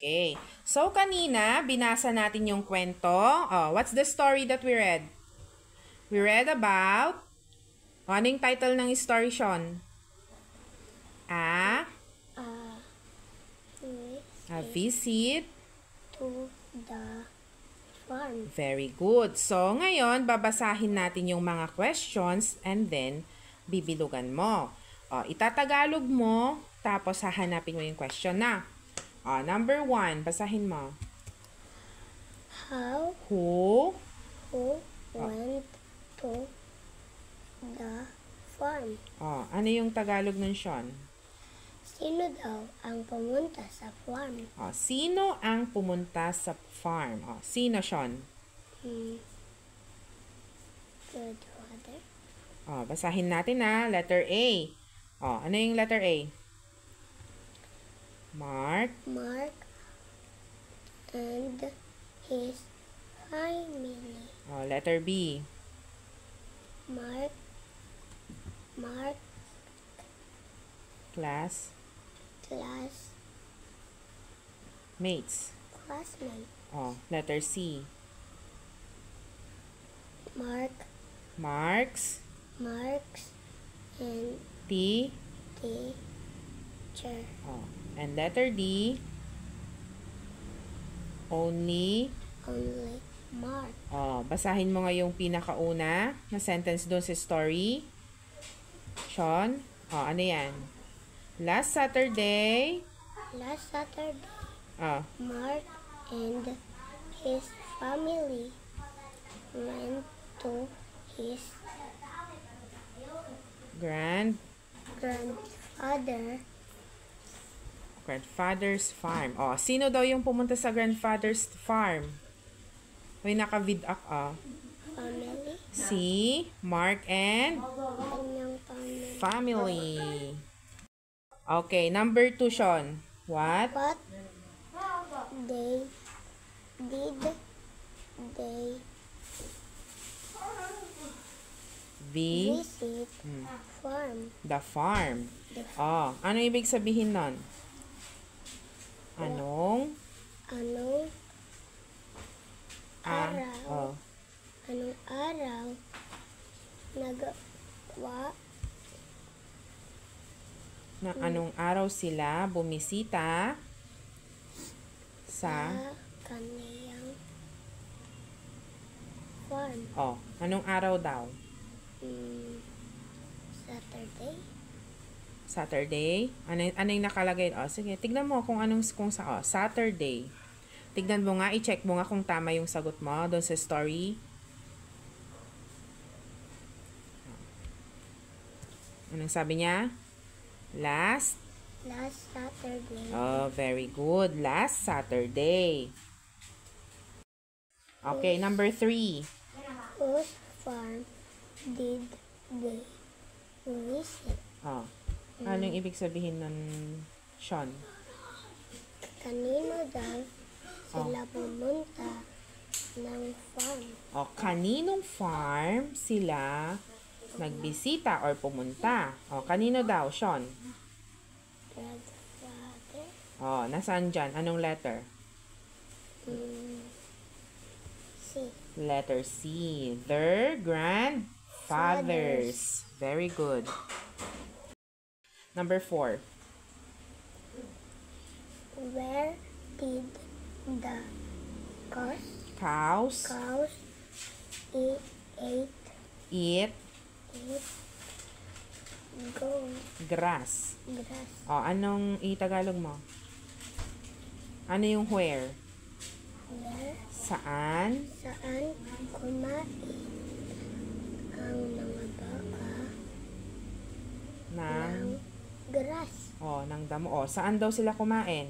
Okay. So, kanina, binasa natin yung kwento. Oh, what's the story that we read? We read about... ano yung title ng story, Sean? A visit to the farm. Very good. So, ngayon, babasahin natin yung mga questions and then bibilugan mo. Itatagalog mo, tapos hahanapin mo yung question na. Number 1, basahin mo. Who went to the farm? Ano yung Tagalog nun, Sean? Sino daw ang pumunta sa farm? Sino ang pumunta sa farm? Sino, Sean? Good father. Basahin natin na. Letter A. Ano yung letter A? Mark and his family. Letter B. Mark Classmates. Letter C. Marks and teacher. And letter D. Only Mark. Basahin mo nga yung pinakauna na sentence doon sa story. Sean, ano yan? Last Saturday. Mark and his family went to his grandfather's farm. Sino daw yung pumunta sa grandfather's farm? May naka-vidak family. Si Mark and family. Okay, number 2, Sean. What did they visit farm? The farm. Ano ibig sabihin nun? Anong araw anong araw sila bumisita sa kaniyang farm? Anong araw daw? Saturday? Ano yung nakalagay? Sige, tignan mo kung Saturday. Tignan mo nga, i-check mo nga kung tama yung sagot mo doon sa story. Anong sabi niya? Last Saturday. Very good. Last Saturday. Okay, number 3. Whose farm did they visit? Ano yung ibig sabihin nun, Sean? Kanino daw sila pumunta ng farm? Kaninong farm sila nagbisita or pumunta? Kanino daw, Sean? Grandfather. Nasaan dyan? Anong letter? C. Letter C. Their grandfathers. Very good. Number 4. Where did the cows eat grass? Anong itagalog mo? Ano yung where? Saan kumain ang mga baka ng grass? Ng damo. Saan daw sila kumain?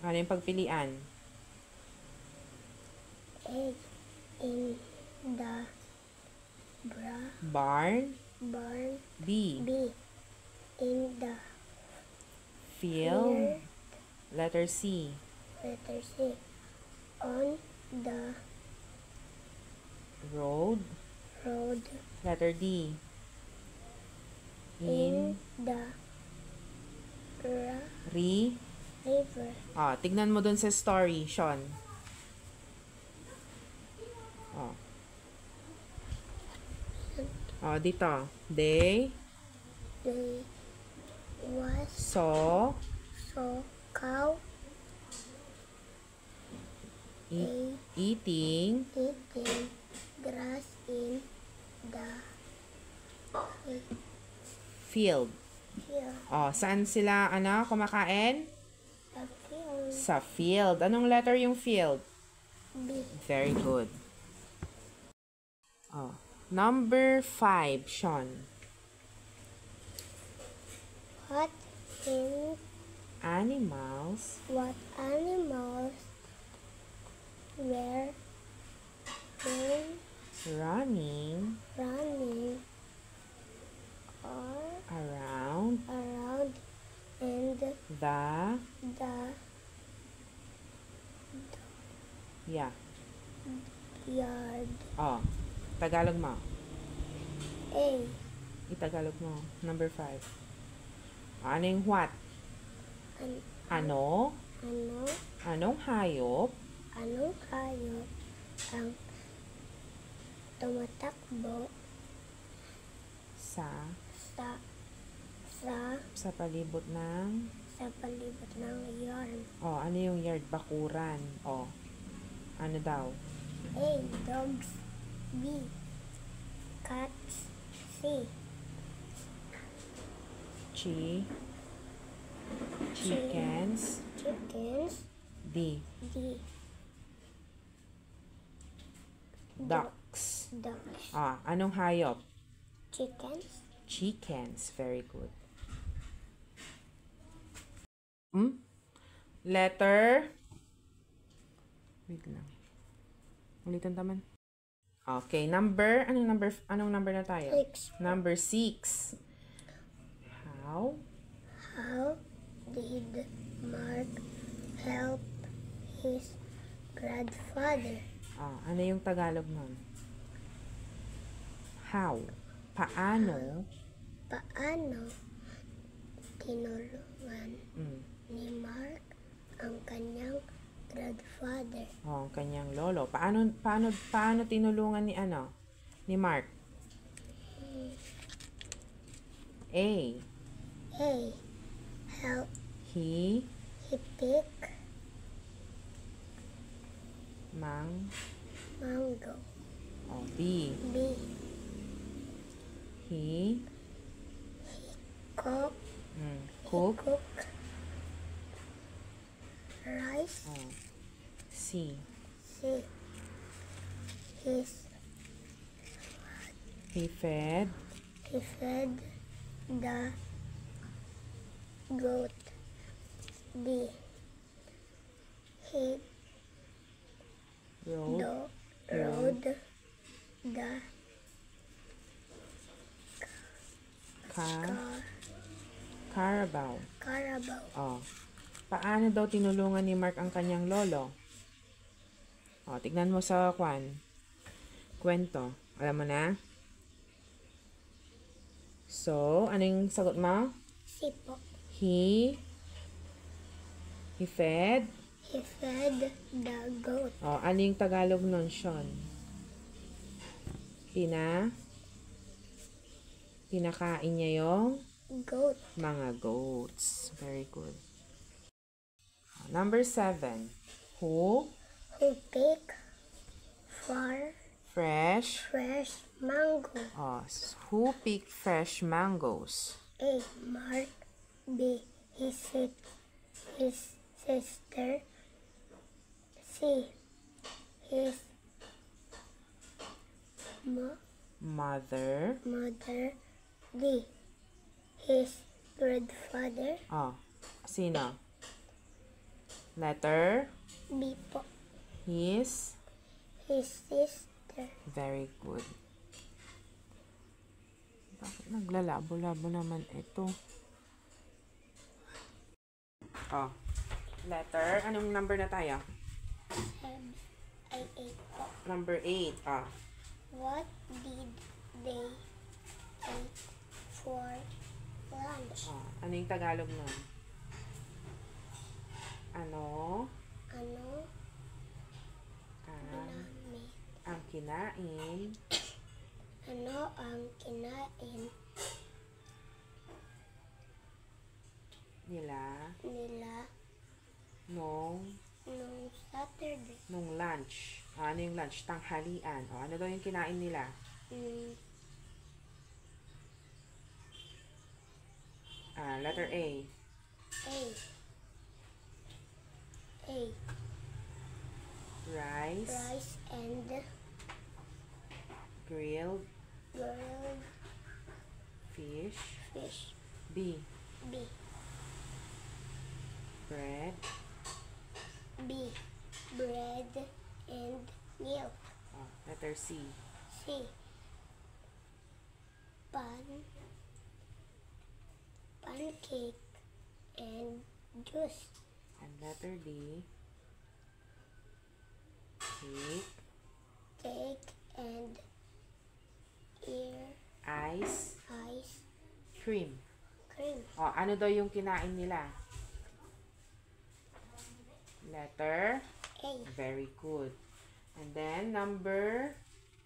Ano yung pagpilian? In the barn. B. In the field. Letter C. On the road. road. Letter D. in the Ri. river. Tignan mo dun sa story, Sean. Dito. They Was saw so cow eating eating grass in the field. field. Saan sila, kumakain? The field. Sa field. Anong letter yung field? B. Very good. Number 5, Sean. What Animals animals were running around in the yard? Tagalog mo. A. Itagalog mo. Number 5. Ano yung what? Ano? Anong hayop Anong hayop ang tumatakbo sa palibot ng yard? ano yung yard? Bakuran. Ano daw? A. Dogs. B. Cats. C. Chickens. D. Ducks. Anong hayop? Chickens. Very good. Letter. Wait lang. Ulitan taman. Okay, number. Anong number na tayo? 6. Number 6. How did Mark help his grandfather? Ano yung Tagalog nun? How? Paano tinulungan ni Mark ang kanyang grandfather? Ang kanyang lolo. Paano tinulungan ni Mark? A. Help He pick mango. B. He cook rice. C. He fed the goat. D. He rode the Carabao. Paano daw tinulungan ni Mark ang kanyang lolo? Tignan mo sa kwento. Alam mo na? So, ano yung sagot mo? C po. He fed the goat. ano yung Tagalog nun, Sean? Pinakain niya yung Goat. mga goats. Very good. Number 7. Who pick fresh mango? who picked fresh mangoes? A. Mark. B. His sister. C. His Mother. D. His grandfather. Sino? Letter. B po. His sister. Very good. Bakit naglalabo-labo naman ito? Letter. Anong number na tayo? 8 po. Number 8. What did they eat for Ano yung Tagalog nun? Ano? Ano? Ang, Ginamit. ang kinain Ano ang kinain nila nila nung Saturday? lunch. Ano yung lunch? Tanghalian. O, ano daw yung kinain nila? Mm, Letter A. A. A. Rice, Rice and grilled grilled fish. fish. B. B. Bread, B. Bread and milk. letter C. C. Pancake and juice. And letter D. Cake, Cake and ice ice cream. cream. O, ano daw yung kinain nila? Letter. A. Very good. And then, number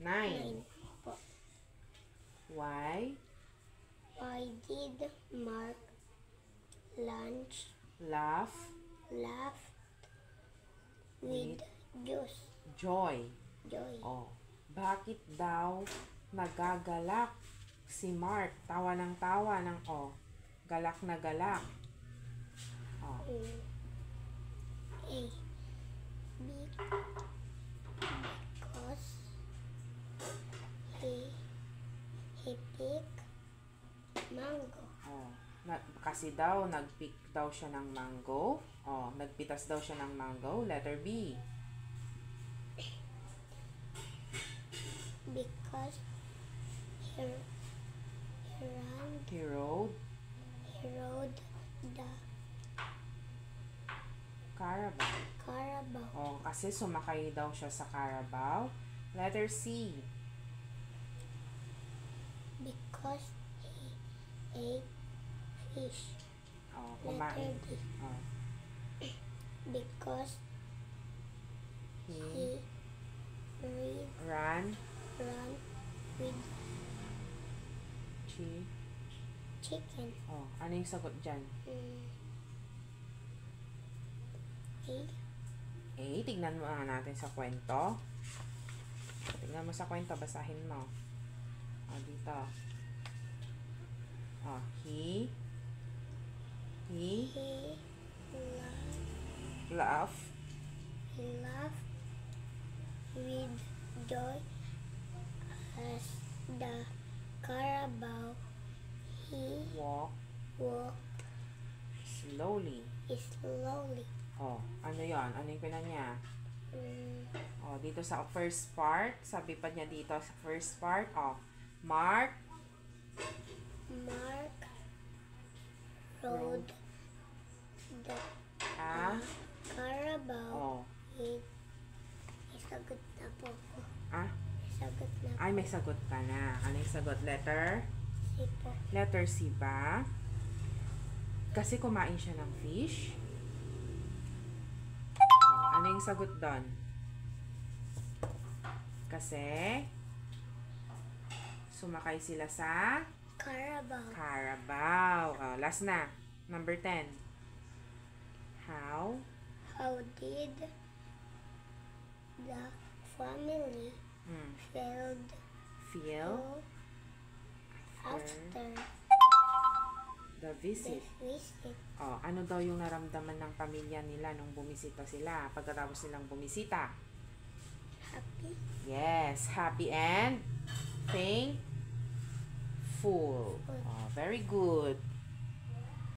9. 9 po. Why Why did Mark laugh laugh with juice? joy? Joy. O, bakit daw nagagalak si Mark? Tawa ng galak na galak. O, A. Because he picked mango. kasi daw, nagpick daw siya ng mango. O, nagpitas daw siya ng mango. Letter B. Because He rode he rode the Carabao. Carabao. Kasi sumakay daw siya sa Carabao. Letter C. Because he ate fish. Kumain. Letter D. Oh, Because he he ran ran with chicken. ano yung sagot dyan? A. Tignan mo nga natin sa kwento. Tignan mo sa kwento, basahin mo. Dito. He He laughed laughed with joy as the Carabao he walked slowly. slowly. Ano yon? Ano yung pina niya? Mm, Dito sa first part, sabi pa niya dito sa first part, Mark rode the Carabao with sagot na po ko. Sagot na po. Ay, may sagot ka na. Ano yung sagot? Letter? C po. Letter C ba? Kasi kumain siya ng fish. Ano yung sagot doon? Kasi sumakay sila sa Carabao. Last na. Number 10. How did the family feel after the visit? Ano daw yung naramdaman ng pamilya nila nung bumisita sila, pagkatapos nilang bumisita? Happy. Yes, happy and thankful. Very good.